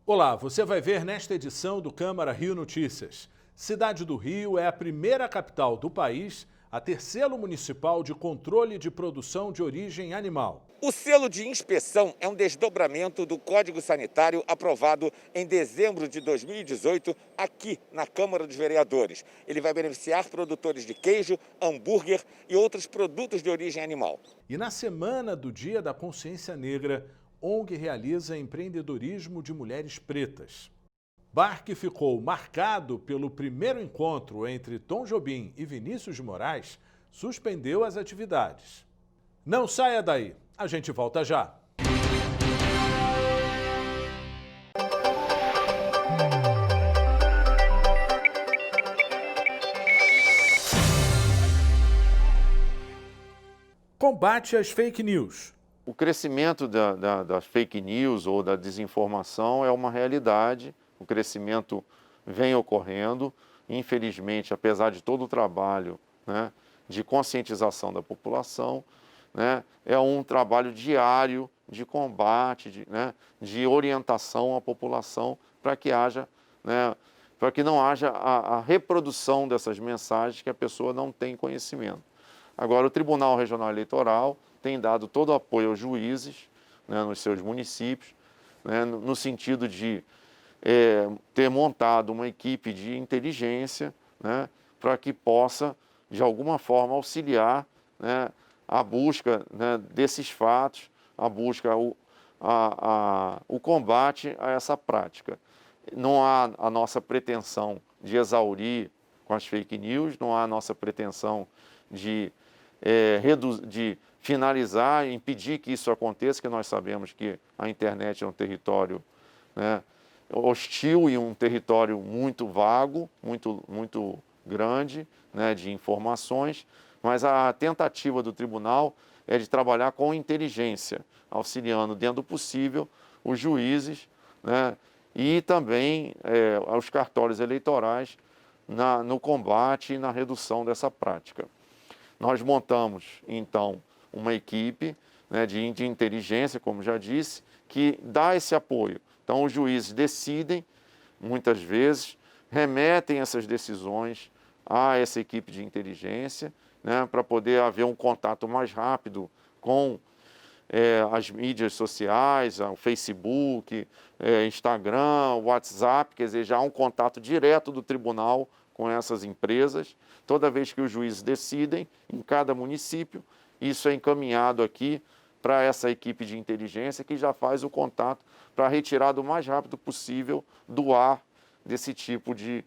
Olá, você vai ver nesta edição do Câmara Rio Notícias. Cidade do Rio é a primeira capital do país a ter selo municipal de controle de produção de origem animal. O selo de inspeção é um desdobramento do Código Sanitário aprovado em dezembro de 2018 aqui na Câmara dos Vereadores. Ele vai beneficiar produtores de queijo, hambúrguer e outros produtos de origem animal. E na semana do Dia da Consciência Negra, ONG realiza empreendedorismo de mulheres pretas. Bar que ficou marcado pelo primeiro encontro entre Tom Jobim e Vinícius de Moraes suspendeu as atividades. Não saia daí, a gente volta já. Combate às fake news. O crescimento das fake news ou da desinformação é uma realidade. O crescimento vem ocorrendo. Infelizmente, apesar de todo o trabalho, de conscientização da população, é um trabalho diário de combate, de orientação à população para que para que não haja a reprodução dessas mensagens que a pessoa não tem conhecimento. Agora, o Tribunal Regional Eleitoral tem dado todo o apoio aos juízes, nos seus municípios, no sentido de ter montado uma equipe de inteligência, para que possa, de alguma forma, auxiliar a busca desses fatos, a busca, o combate a essa prática. Não há a nossa pretensão de exaurir com as fake news, não há a nossa pretensão de finalizar, impedir que isso aconteça, que nós sabemos que a internet é um território hostil e um território muito vago, muito grande, de informações, mas a tentativa do tribunal é de trabalhar com inteligência, auxiliando, dentro do possível, os juízes, e também os cartórios eleitorais no combate e na redução dessa prática. Nós montamos, então, uma equipe de inteligência, como já disse, que dá esse apoio. Então, os juízes decidem, muitas vezes, remetem essas decisões a essa equipe de inteligência, para poder haver um contato mais rápido com as mídias sociais, o Facebook, Instagram, WhatsApp, quer dizer, já há um contato direto do tribunal com essas empresas. Toda vez que os juízes decidem, em cada município, isso é encaminhado aqui para essa equipe de inteligência que já faz o contato para retirar do mais rápido possível do ar desse tipo de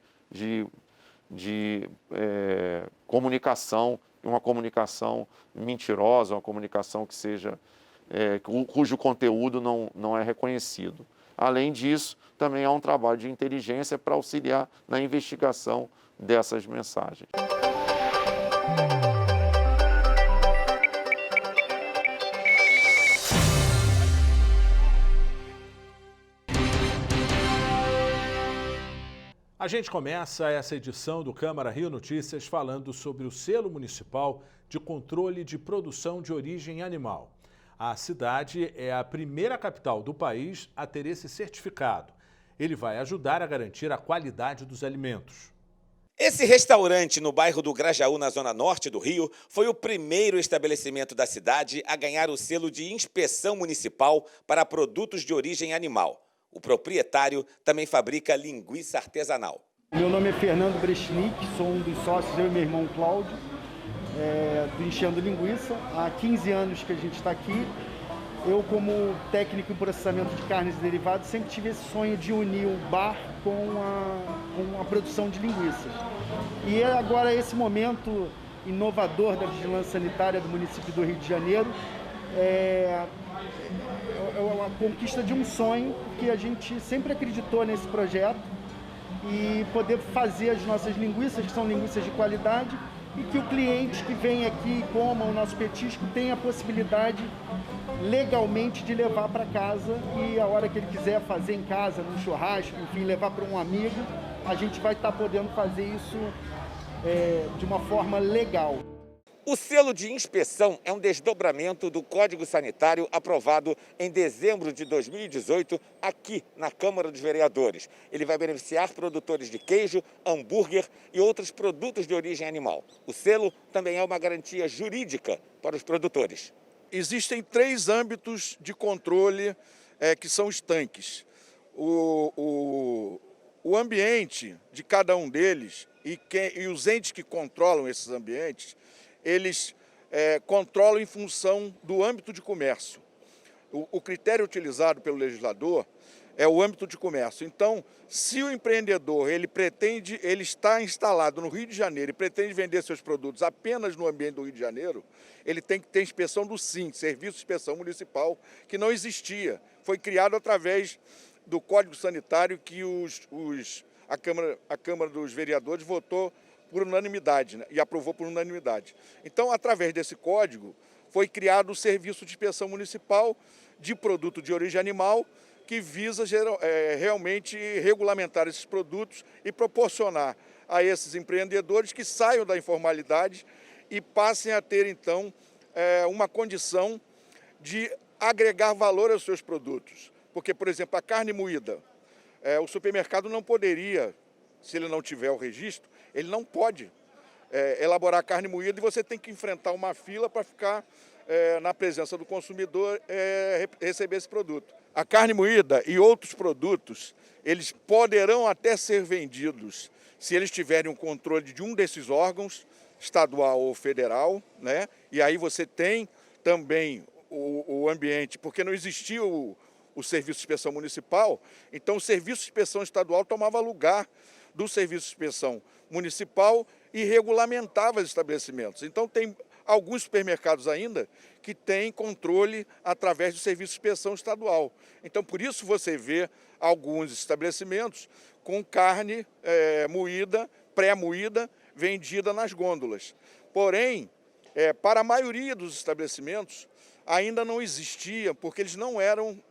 comunicação, uma comunicação mentirosa, uma comunicação que seja, cujo conteúdo não é reconhecido. Além disso, também há um trabalho de inteligência para auxiliar na investigação dessas mensagens. A gente começa essa edição do Câmara Rio Notícias falando sobre o selo municipal de controle de produção de origem animal. A cidade é a primeira capital do país a ter esse certificado. Ele vai ajudar a garantir a qualidade dos alimentos. Esse restaurante no bairro do Grajaú, na zona norte do Rio, foi o primeiro estabelecimento da cidade a ganhar o selo de inspeção municipal para produtos de origem animal. O proprietário também fabrica linguiça artesanal. Meu nome é Fernando Brechnik, sou um dos sócios, eu e meu irmão Cláudio, do Enchendo Linguiça. Há 15 anos que a gente está aqui. Eu, como técnico em processamento de carnes e derivados, sempre tive esse sonho de unir o bar com a produção de linguiça. E agora esse momento inovador da vigilância sanitária do município do Rio de Janeiro é a conquista de um sonho, porque a gente sempre acreditou nesse projeto e poder fazer as nossas linguiças, que são linguiças de qualidade, e que o cliente que vem aqui e coma o nosso petisco tenha a possibilidade legalmente de levar para casa, e a hora que ele quiser fazer em casa, num churrasco, enfim, levar para um amigo, a gente vai estar podendo fazer isso de uma forma legal. O selo de inspeção é um desdobramento do Código Sanitário aprovado em dezembro de 2018 aqui na Câmara dos Vereadores. Ele vai beneficiar produtores de queijo, hambúrguer e outros produtos de origem animal. O selo também é uma garantia jurídica para os produtores. Existem 3 âmbitos de controle que são os tanques. O ambiente de cada um deles e os entes que controlam esses ambientes, eles controlam em função do âmbito de comércio. O critério utilizado pelo legislador é o âmbito de comércio. Então, se o empreendedor ele está instalado no Rio de Janeiro e pretende vender seus produtos apenas no ambiente do Rio de Janeiro, ele tem que ter inspeção do SIM, Serviço de Inspeção Municipal, que não existia. Foi criado através do Código Sanitário que a Câmara dos Vereadores votou por unanimidade, né, e aprovou por unanimidade. Então, através desse código, foi criado o Serviço de Inspeção Municipal de Produto de Origem Animal, que visa realmente regulamentar esses produtos e proporcionar a esses empreendedores que saiam da informalidade e passem a ter, então, uma condição de agregar valor aos seus produtos. Porque, por exemplo, a carne moída, o supermercado não poderia, se ele não tiver o registro, ele não pode elaborar carne moída e você tem que enfrentar uma fila para ficar na presença do consumidor receber esse produto. A carne moída e outros produtos, eles poderão até ser vendidos se eles tiverem um controle de um desses órgãos, estadual ou federal, né? E aí você tem também o ambiente, porque não existia o Serviço de Inspeção Municipal, então o Serviço de Inspeção Estadual tomava lugar do Serviço de Inspeção Municipal e regulamentava os estabelecimentos. Então tem alguns supermercados ainda que têm controle através do Serviço de Inspeção Estadual. Então por isso você vê alguns estabelecimentos com carne moída, pré-moída, vendida nas gôndolas. Porém, para a maioria dos estabelecimentos, ainda não existia, porque eles não eram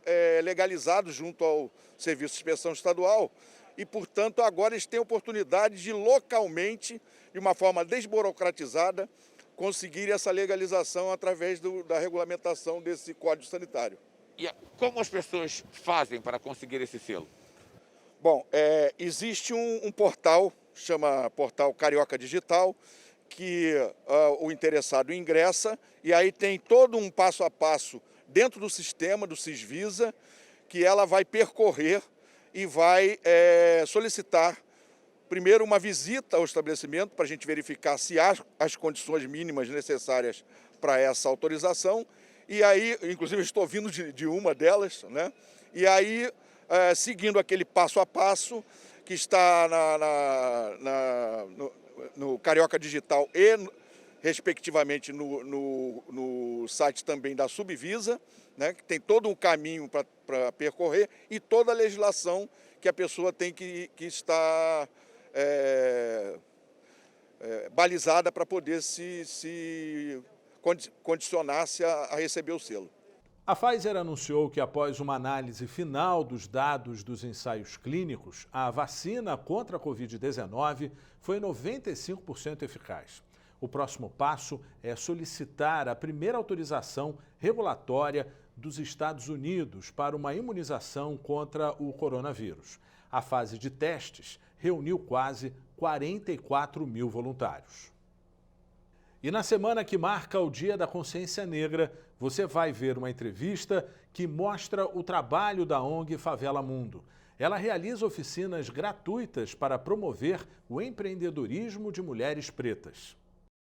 legalizados junto ao Serviço de Inspeção Estadual e, portanto, agora eles têm a oportunidade de localmente, de uma forma desburocratizada, conseguir essa legalização através da regulamentação desse Código Sanitário. E como as pessoas fazem para conseguir esse selo? Bom, existe um portal, chama Portal Carioca Digital, que o interessado ingressa e aí tem todo um passo a passo dentro do sistema do Cisvisa que ela vai percorrer e vai solicitar primeiro uma visita ao estabelecimento para a gente verificar se há as condições mínimas necessárias para essa autorização. E aí, inclusive, estou vindo de uma delas, né? E aí, seguindo aquele passo a passo que está no Carioca Digital e, respectivamente, no site também da Subvisa, né, que tem todo um caminho para percorrer e toda a legislação que a pessoa tem que estar balizada para poder se condicionar-se a receber o selo. A Pfizer anunciou que, após uma análise final dos dados dos ensaios clínicos, a vacina contra a Covid-19 foi 95% eficaz. O próximo passo é solicitar a primeira autorização regulatória dos Estados Unidos para uma imunização contra o coronavírus. A fase de testes reuniu quase 44 mil voluntários. E na semana que marca o Dia da Consciência Negra, você vai ver uma entrevista que mostra o trabalho da ONG Favela Mundo. Ela realiza oficinas gratuitas para promover o empreendedorismo de mulheres pretas.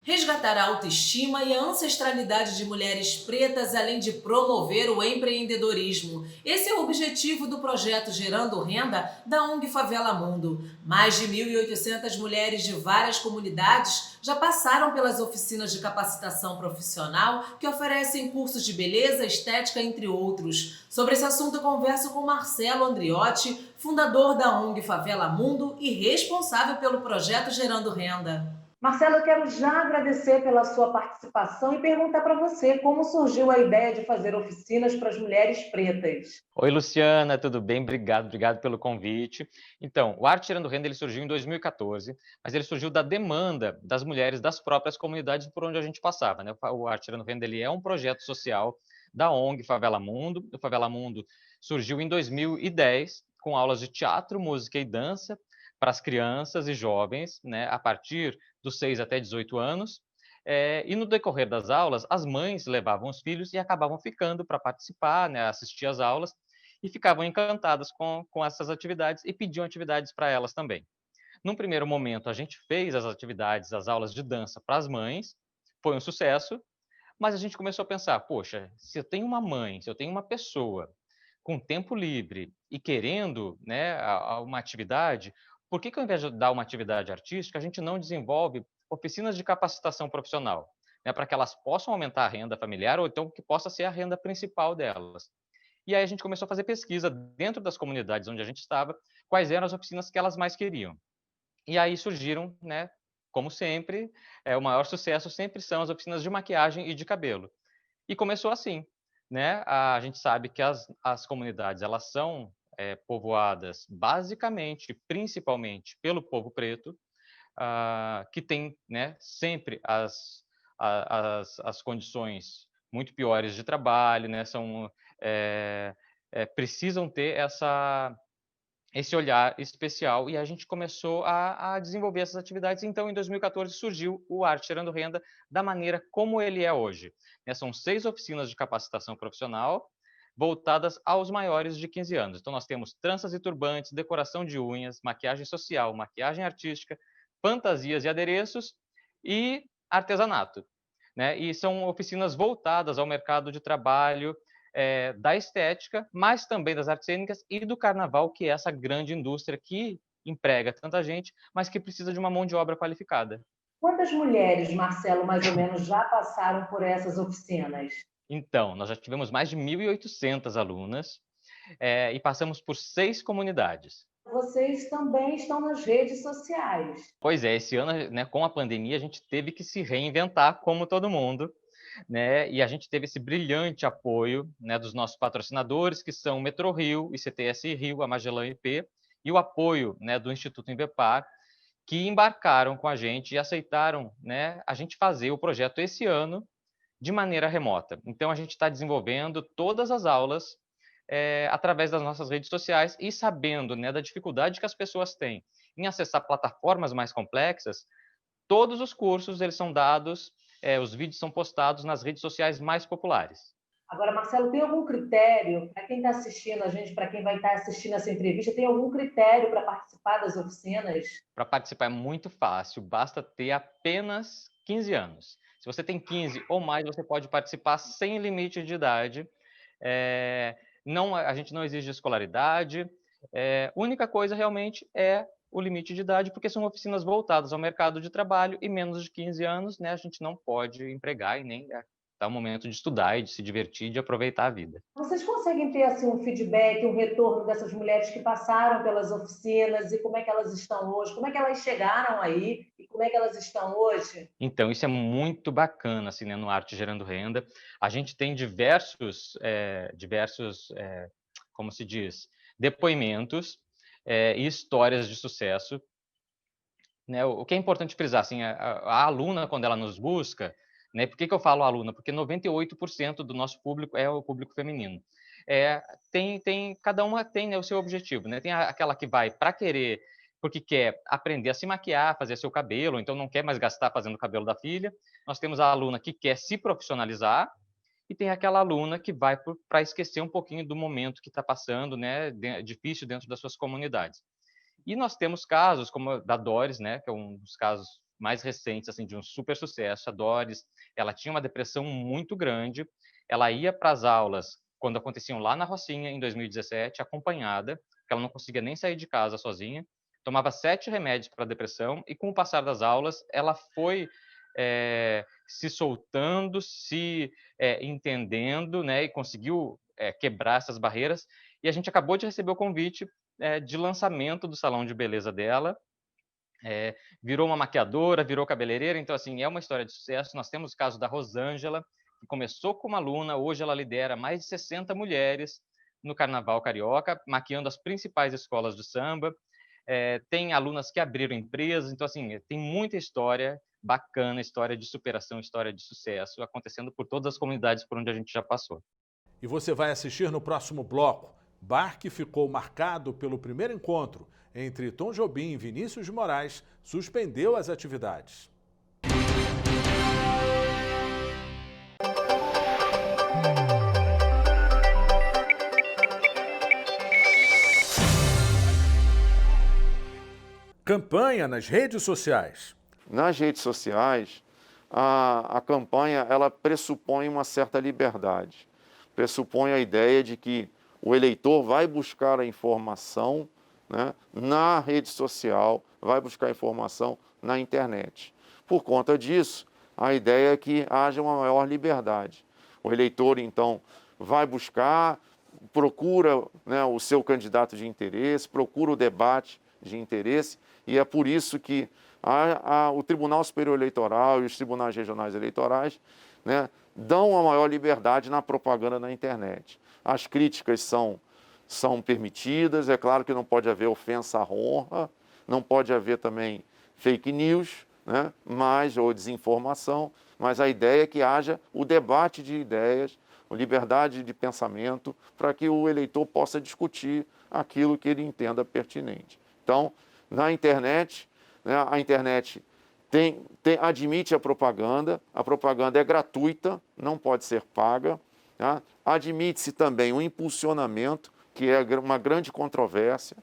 Resgatar a autoestima e a ancestralidade de mulheres pretas, além de promover o empreendedorismo. Esse é o objetivo do projeto Gerando Renda da ONG Favela Mundo. Mais de 1.800 mulheres de várias comunidades já passaram pelas oficinas de capacitação profissional que oferecem cursos de beleza, estética, entre outros. Sobre esse assunto eu converso com Marcelo Andriotti, fundador da ONG Favela Mundo e responsável pelo projeto Gerando Renda. Marcelo, eu quero já agradecer pela sua participação e perguntar para você como surgiu a ideia de fazer oficinas para as mulheres pretas. Oi, Luciana, tudo bem? Obrigado pelo convite. Então, o Arte Gerando Renda ele surgiu em 2014, mas ele surgiu da demanda das mulheres das próprias comunidades por onde a gente passava, né? O Arte Gerando Renda ele é um projeto social da ONG Favela Mundo. O Favela Mundo surgiu em 2010 com aulas de teatro, música e dança para as crianças e jovens, né, a partir dos 6 até 18 anos. E no decorrer das aulas, as mães levavam os filhos e acabavam ficando para participar, né, assistir às aulas, e ficavam encantadas com essas atividades e pediam atividades para elas também. Num primeiro momento, a gente fez as atividades, as aulas de dança para as mães, foi um sucesso, mas a gente começou a pensar, poxa, se eu tenho uma mãe, se eu tenho uma pessoa com tempo livre e querendo, né, uma atividade, por que ao invés de dar uma atividade artística, a gente não desenvolve oficinas de capacitação profissional, né, para que elas possam aumentar a renda familiar ou então que possa ser a renda principal delas. E aí a gente começou a fazer pesquisa dentro das comunidades onde a gente estava, quais eram as oficinas que elas mais queriam. E aí surgiram, né, como sempre, o maior sucesso sempre são as oficinas de maquiagem e de cabelo. E começou assim, né? A gente sabe que as comunidades elas são povoadas basicamente, principalmente pelo povo preto, que tem, né, sempre as condições muito piores de trabalho, né? Precisam ter esse olhar especial e a gente começou a desenvolver essas atividades. Então, em 2014, surgiu o Arte Gerando Renda da maneira como ele é hoje. São 6 oficinas de capacitação profissional voltadas aos maiores de 15 anos. Então, nós temos tranças e turbantes, decoração de unhas, maquiagem social, maquiagem artística, fantasias e adereços e artesanato, né? E são oficinas voltadas ao mercado de trabalho, da estética, mas também das artes cênicas e do carnaval, que é essa grande indústria que emprega tanta gente, mas que precisa de uma mão de obra qualificada. Quantas mulheres, Marcelo, mais ou menos, já passaram por essas oficinas? Então, nós já tivemos mais de 1.800 alunas e passamos por 6 comunidades. Vocês também estão nas redes sociais. Pois é, esse ano, né, com a pandemia, a gente teve que se reinventar como todo mundo, né? E a gente teve esse brilhante apoio, né, dos nossos patrocinadores, que são o Metrô Rio, ICTS Rio, a Magellan IP, e o apoio, né, do Instituto Invepar, que embarcaram com a gente e aceitaram, né, a gente fazer o projeto esse ano de maneira remota. Então, a gente está desenvolvendo todas as aulas através das nossas redes sociais e sabendo, né, da dificuldade que as pessoas têm em acessar plataformas mais complexas. Todos os cursos eles são dados, os vídeos são postados nas redes sociais mais populares. Agora, Marcelo, tem algum critério para quem está assistindo a gente, para quem vai estar assistindo essa entrevista, tem algum critério para participar das oficinas? Para participar é muito fácil, basta ter apenas 15 anos. Se você tem 15 ou mais, você pode participar sem limite de idade. A gente não exige escolaridade. Única coisa realmente é o limite de idade, porque são oficinas voltadas ao mercado de trabalho e menos de 15 anos, né, a gente não pode empregar e nem dar um momento de estudar e de se divertir, de aproveitar a vida. Vocês conseguem ter assim, um feedback, um retorno dessas mulheres que passaram pelas oficinas e como é que elas estão hoje? Como é que elas chegaram aí e como é que elas estão hoje? Então, isso é muito bacana, assim, né, no Arte Gerando Renda. A gente tem diversos como se diz, depoimentos e histórias de sucesso, né? O que é importante frisar, assim, a aluna, quando ela nos busca, né? Por que eu falo aluna? Porque 98% do nosso público é o público feminino. Cada uma tem, né, o seu objetivo, né? Tem aquela que vai para querer, porque quer aprender a se maquiar, fazer seu cabelo, então não quer mais gastar fazendo o cabelo da filha. Nós temos a aluna que quer se profissionalizar, e tem aquela aluna que vai para esquecer um pouquinho do momento que está passando, né, difícil dentro das suas comunidades. E nós temos casos como da Doris, né, que é um dos casos mais recentes assim de um super sucesso. A Doris, ela tinha uma depressão muito grande, ela ia para as aulas quando aconteciam lá na Rocinha em 2017, acompanhada, porque ela não conseguia nem sair de casa sozinha, tomava 7 remédios para a depressão e com o passar das aulas ela foi se soltando, se entendendo, né, e conseguiu quebrar essas barreiras. E a gente acabou de receber o convite de lançamento do salão de beleza dela, virou uma maquiadora, virou cabeleireira, então assim, é uma história de sucesso. Nós temos o caso da Rosângela, que começou como aluna, hoje ela lidera mais de 60 mulheres no Carnaval Carioca, maquiando as principais escolas de samba. Tem alunas que abriram empresas, então assim, tem muita história bacana, história de superação, história de sucesso acontecendo por todas as comunidades por onde a gente já passou. E você vai assistir no próximo bloco. Bar que ficou marcado pelo primeiro encontro entre Tom Jobim e Vinícius de Moraes suspendeu as atividades. Campanha nas redes sociais. Nas redes sociais, a campanha ela pressupõe uma certa liberdade. Pressupõe a ideia de que o eleitor vai buscar a informação, né, na rede social, vai buscar informação na internet. Por conta disso, a ideia é que haja uma maior liberdade. O eleitor, então, vai buscar, procura, né, o seu candidato de interesse, procura o debate de interesse, e é por isso que o Tribunal Superior Eleitoral e os tribunais regionais eleitorais, né, dão uma maior liberdade na propaganda na internet. As críticas são permitidas, é claro que não pode haver ofensa à honra, não pode haver também fake news, né, ou desinformação, mas a ideia é que haja o debate de ideias, a liberdade de pensamento, para que o eleitor possa discutir aquilo que ele entenda pertinente. Então, na internet, né, a internet admite a propaganda é gratuita, não pode ser paga. Tá? Admite-se também o impulsionamento, que é uma grande controvérsia,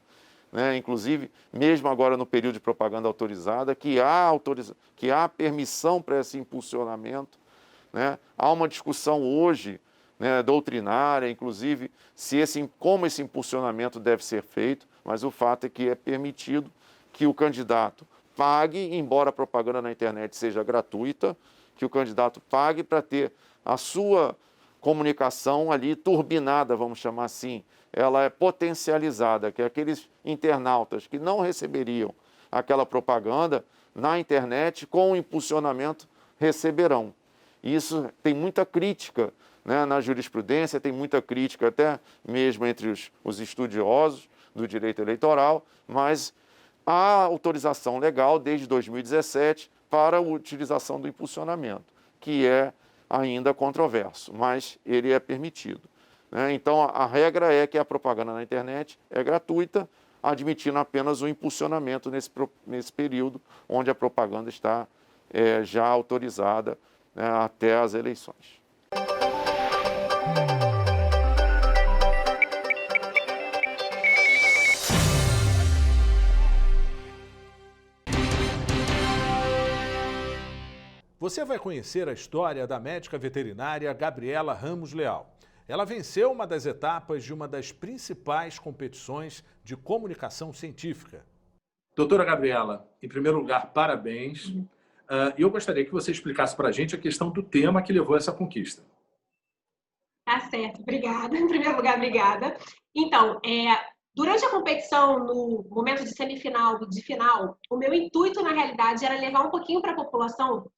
né? Inclusive, mesmo agora no período de propaganda autorizada, que há permissão para esse impulsionamento. Né? Há uma discussão hoje, né, doutrinária, inclusive, como esse impulsionamento deve ser feito, mas o fato é que é permitido que o candidato pague, embora a propaganda na internet seja gratuita, que o candidato pague para ter a sua comunicação ali turbinada, vamos chamar assim. Ela é potencializada, que aqueles internautas que não receberiam aquela propaganda na internet, com o impulsionamento, receberão. Isso tem muita crítica, né, na jurisprudência, tem muita crítica até mesmo entre os estudiosos do direito eleitoral, mas há autorização legal desde 2017 para a utilização do impulsionamento, que é ainda controverso, mas ele é permitido. Né? Então, a regra é que a propaganda na internet é gratuita, admitindo apenas o impulsionamento nesse período onde a propaganda está já autorizada, né, até as eleições. Você vai conhecer a história da médica veterinária Gabriela Ramos Leal. Ela venceu uma das etapas de uma das principais competições de comunicação científica. Doutora Gabriela, em primeiro lugar, parabéns. Eu gostaria que você explicasse para a gente a questão do tema que levou a essa conquista. Tá certo, obrigada. Em primeiro lugar, obrigada. Então, durante a competição, no momento de semifinal e de final, o meu intuito, na realidade, era levar um pouquinho para a população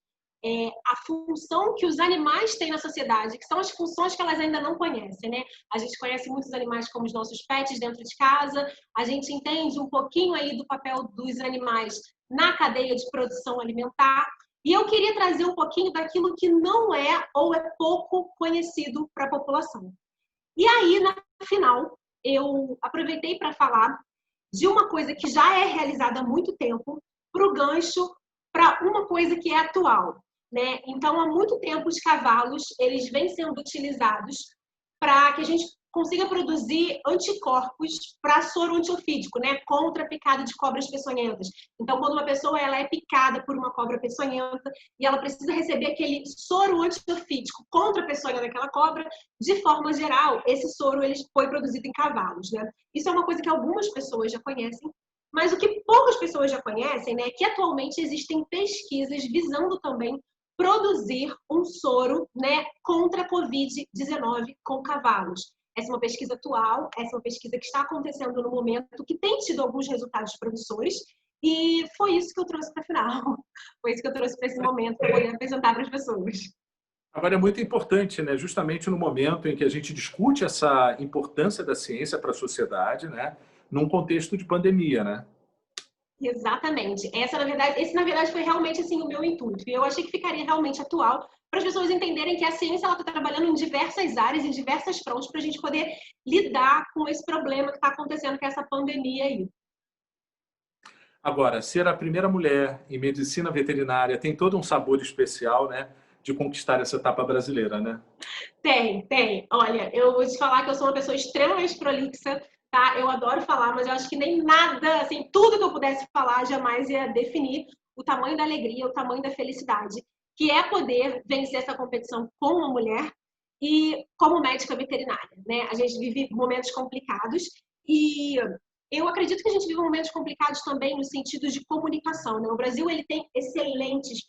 a função que os animais têm na sociedade, que são as funções que elas ainda não conhecem, né? A gente conhece muitos animais como os nossos pets dentro de casa, a gente entende um pouquinho aí do papel dos animais na cadeia de produção alimentar, e eu queria trazer um pouquinho daquilo que não é ou é pouco conhecido para a população. E aí, na final, eu aproveitei para falar de uma coisa que já é realizada há muito tempo, para o gancho, para uma coisa que é atual. Né? Então, há muito tempo, os cavalos eles vêm sendo utilizados para que a gente consiga produzir anticorpos para soro antiofídico, né? Contra a picada de cobras peçonhentas. Então, quando uma pessoa ela é picada por uma cobra peçonhenta e ela precisa receber aquele soro antiofídico contra a peçonha daquela cobra, de forma geral, esse soro ele foi produzido em cavalos. Né? Isso é uma coisa que algumas pessoas já conhecem, mas o que poucas pessoas já conhecem, né, é que atualmente existem pesquisas visando também produzir um soro, né, contra a Covid-19 com cavalos. Essa é uma pesquisa atual, essa é uma pesquisa que está acontecendo no momento, que tem tido alguns resultados promissores, E foi isso que eu trouxe para a final. Foi isso que eu trouxe para esse momento, para poder apresentar para as pessoas. Agora, é muito importante, né? Justamente no momento em que a gente discute essa importância da ciência para a sociedade, né? Num contexto de pandemia, né? Exatamente. Esse, na verdade, foi realmente assim, o meu intuito. E eu achei que ficaria realmente atual para as pessoas entenderem que a ciência está trabalhando em diversas áreas, em diversas frontes, para a gente poder lidar com esse problema que está acontecendo com essa pandemia aí. Agora, ser a primeira mulher em medicina veterinária tem todo um sabor especial, né? De conquistar essa etapa brasileira, né? Tem. Olha, eu vou te falar que eu sou uma pessoa extremamente prolixa, tá? Eu adoro falar, mas eu acho que nem nada, assim, tudo que eu pudesse falar jamais ia definir o tamanho da alegria, o tamanho da felicidade, que é poder vencer essa competição com uma mulher e como médica veterinária, né? A gente vive momentos complicados e eu acredito que a gente vive momentos complicados também no sentido de comunicação, né? O Brasil, ele tem excelentes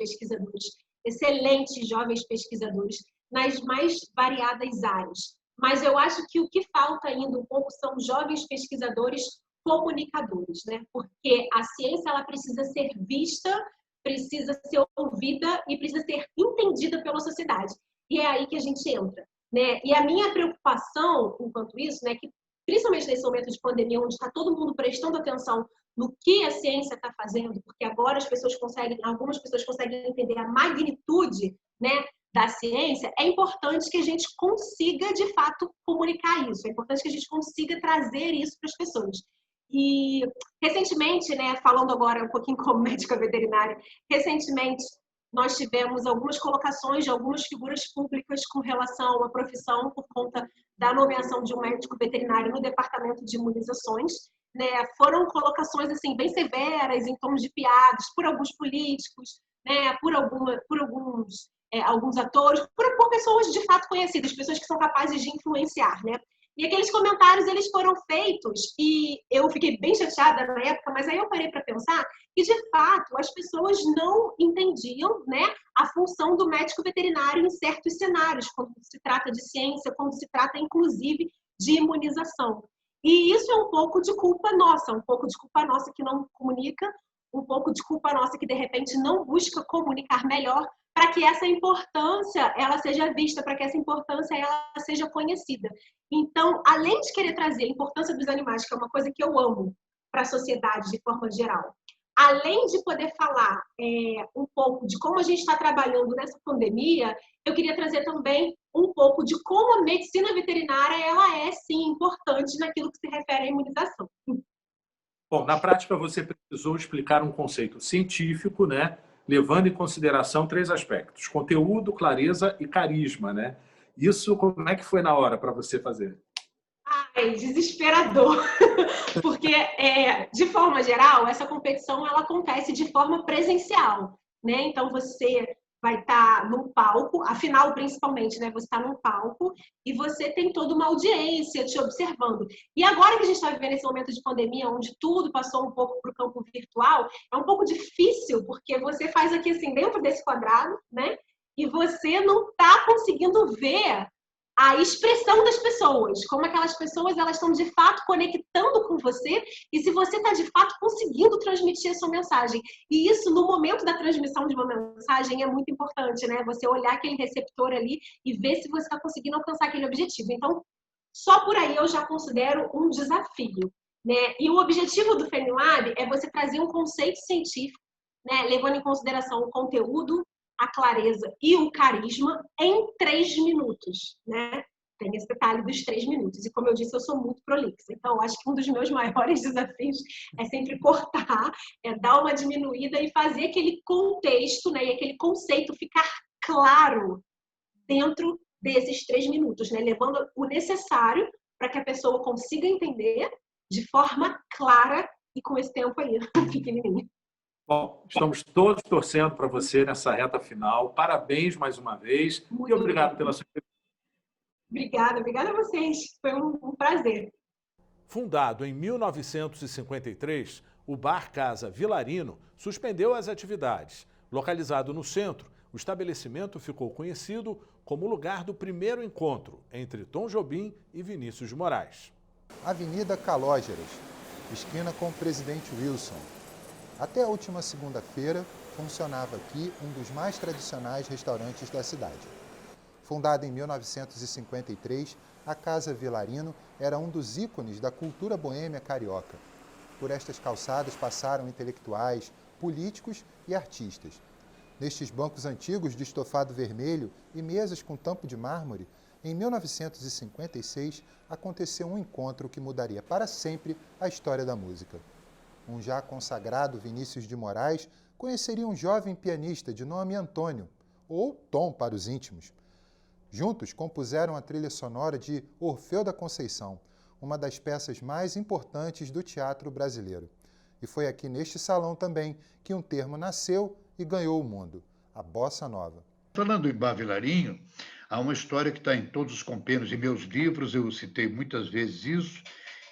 jovens pesquisadores nas mais variadas áreas. Mas eu acho que o que falta ainda um pouco são jovens pesquisadores comunicadores, né? Porque a ciência, ela precisa ser vista, precisa ser ouvida e precisa ser entendida pela sociedade. E é aí que a gente entra, né? E a minha preocupação, enquanto isso, né, que principalmente nesse momento de pandemia, onde está todo mundo prestando atenção no que a ciência está fazendo, porque agora algumas pessoas conseguem entender a magnitude, né, da ciência, é importante que a gente consiga, de fato, comunicar isso. É importante que a gente consiga trazer isso para as pessoas. E, recentemente, né, falando agora um pouquinho como médica veterinária, recentemente nós tivemos algumas colocações de algumas figuras públicas com relação à profissão por conta da nomeação de um médico veterinário no departamento de imunizações, né? Foram colocações assim bem severas, em tons de piadas, por alguns políticos, né? Por alguns atores, por pessoas de fato conhecidas, pessoas que são capazes de influenciar, né? E aqueles comentários, eles foram feitos e eu fiquei bem chateada na época, mas aí eu parei para pensar que, de fato, as pessoas não entendiam, né, a função do médico veterinário em certos cenários, quando se trata de ciência, quando se trata, inclusive, de imunização. E isso é um pouco de culpa nossa que não comunica, um pouco de culpa nossa que, de repente, não busca comunicar melhor para que essa importância ela seja vista, para que essa importância ela seja conhecida. Então, além de querer trazer a importância dos animais, que é uma coisa que eu amo para a sociedade de forma geral, além de poder falar um pouco de como a gente está trabalhando nessa pandemia, eu queria trazer também um pouco de como a medicina veterinária ela é, sim, importante naquilo que se refere à imunização. Bom, na prática, você precisou explicar um conceito científico, né? Levando em consideração 3 aspectos: conteúdo, clareza e carisma, né? Isso, como é que foi na hora para você fazer? Ai, desesperador, porque, de forma geral, essa competição ela acontece de forma presencial, né? Então, você vai estar num palco, afinal, principalmente, né? Você está num palco e você tem toda uma audiência te observando. E agora que a gente está vivendo esse momento de pandemia, onde tudo passou um pouco para o campo virtual, é um pouco difícil, porque você faz aqui, assim, dentro desse quadrado, né? E você não está conseguindo ver a expressão das pessoas, como aquelas pessoas elas estão de fato conectando com você e se você está de fato conseguindo transmitir a sua mensagem. E isso, no momento da transmissão de uma mensagem, é muito importante, né? Você olhar aquele receptor ali e ver se você está conseguindo alcançar aquele objetivo. Então, só por aí eu já considero um desafio, né? E o objetivo do FENILAB é você trazer um conceito científico, né? Levando em consideração o conteúdo, a clareza e o carisma em 3 minutos, né? Tem esse detalhe dos 3 minutos. E como eu disse, eu sou muito prolixa. Então, acho que um dos meus maiores desafios é sempre cortar, dar uma diminuída e fazer aquele contexto, né? E aquele conceito ficar claro dentro desses 3 minutos, né? Levando o necessário para que a pessoa consiga entender de forma clara e com esse tempo aí pequenininho. Bom, estamos todos torcendo para você nessa reta final. Parabéns mais uma vez e obrigado pela sua entrevista. Obrigada a vocês. Foi um prazer. Fundado em 1953, o Bar Casa Vilarino suspendeu as atividades. Localizado no centro, o estabelecimento ficou conhecido como o lugar do primeiro encontro entre Tom Jobim e Vinícius de Moraes. Avenida Calógeras, esquina com o Presidente Wilson. Até a última segunda-feira, funcionava aqui um dos mais tradicionais restaurantes da cidade. Fundada em 1953, a Casa Vilarino era um dos ícones da cultura boêmia carioca. Por estas calçadas passaram intelectuais, políticos e artistas. Nestes bancos antigos de estofado vermelho e mesas com tampo de mármore, em 1956 aconteceu um encontro que mudaria para sempre a história da música. Um já consagrado Vinícius de Moraes conheceria um jovem pianista de nome Antônio, ou Tom para os íntimos. Juntos compuseram a trilha sonora de Orfeu da Conceição, uma das peças mais importantes do teatro brasileiro. E foi aqui neste salão também que um termo nasceu e ganhou o mundo, a Bossa Nova. Falando em Bar Vilarinho, há uma história que está em todos os compêndios de meus livros, eu citei muitas vezes isso,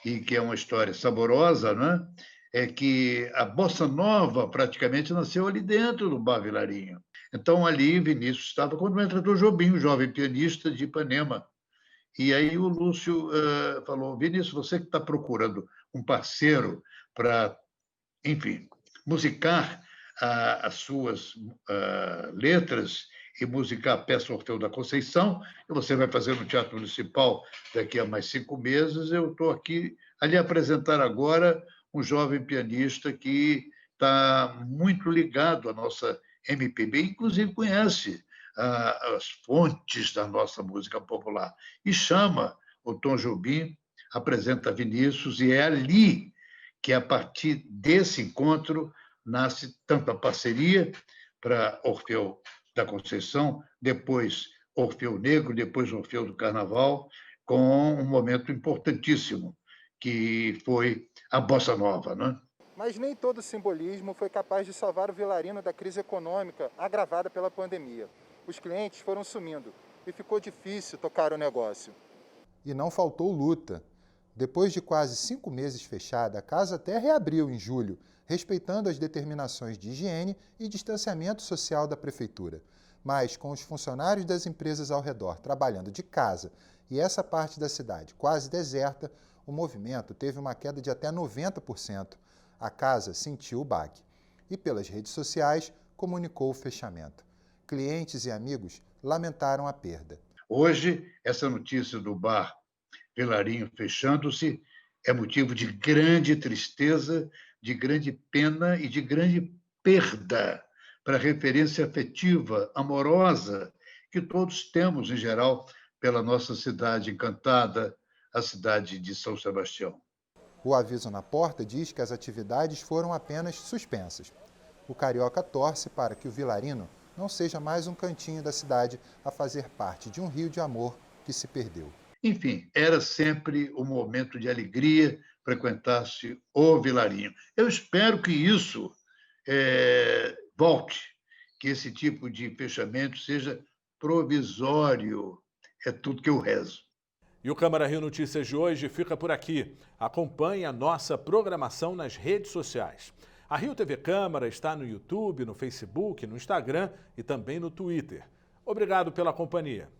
e que é uma história saborosa, né? É que a Bossa Nova praticamente nasceu ali dentro do Bar Vilarinho. Então, ali, Vinícius estava quando entrou o Jobim, um jovem pianista de Ipanema. E aí o Lúcio falou, Vinícius, você que está procurando um parceiro para, enfim, musicar as suas letras e musicar a peça Orfeu da Conceição, e você vai fazer no Teatro Municipal daqui a mais 5 meses, eu estou aqui a lhe apresentar agora um jovem pianista que está muito ligado à nossa MPB, inclusive conhece as fontes da nossa música popular, e chama o Tom Jobim, apresenta Vinícius, e é ali que, a partir desse encontro, nasce tanto a parceria para Orfeu da Conceição, depois Orfeu Negro, depois Orfeu do Carnaval, com um momento importantíssimo, que foi a Bossa Nova, né? Mas nem todo simbolismo foi capaz de salvar o Vilarino da crise econômica agravada pela pandemia. Os clientes foram sumindo e ficou difícil tocar o negócio. E não faltou luta. Depois de quase 5 meses fechada, a casa até reabriu em julho, respeitando as determinações de higiene e distanciamento social da prefeitura. Mas, com os funcionários das empresas ao redor trabalhando de casa e essa parte da cidade quase deserta, o movimento teve uma queda de até 90%. A casa sentiu o baque e, pelas redes sociais, comunicou o fechamento. Clientes e amigos lamentaram a perda. Hoje, essa notícia do Bar Vilarinho fechando-se é motivo de grande tristeza, de grande pena e de grande perda para a referência afetiva, amorosa, que todos temos, em geral, pela nossa cidade encantada, a cidade de São Sebastião. O aviso na porta diz que as atividades foram apenas suspensas. O carioca torce para que o Vilarino não seja mais um cantinho da cidade a fazer parte de um rio de amor que se perdeu. Enfim, era sempre um momento de alegria frequentar-se o Vilarinho. Eu espero que isso volte, que esse tipo de fechamento seja provisório. É tudo que eu rezo. E o Câmara Rio Notícias de hoje fica por aqui. Acompanhe a nossa programação nas redes sociais. A Rio TV Câmara está no YouTube, no Facebook, no Instagram e também no Twitter. Obrigado pela companhia.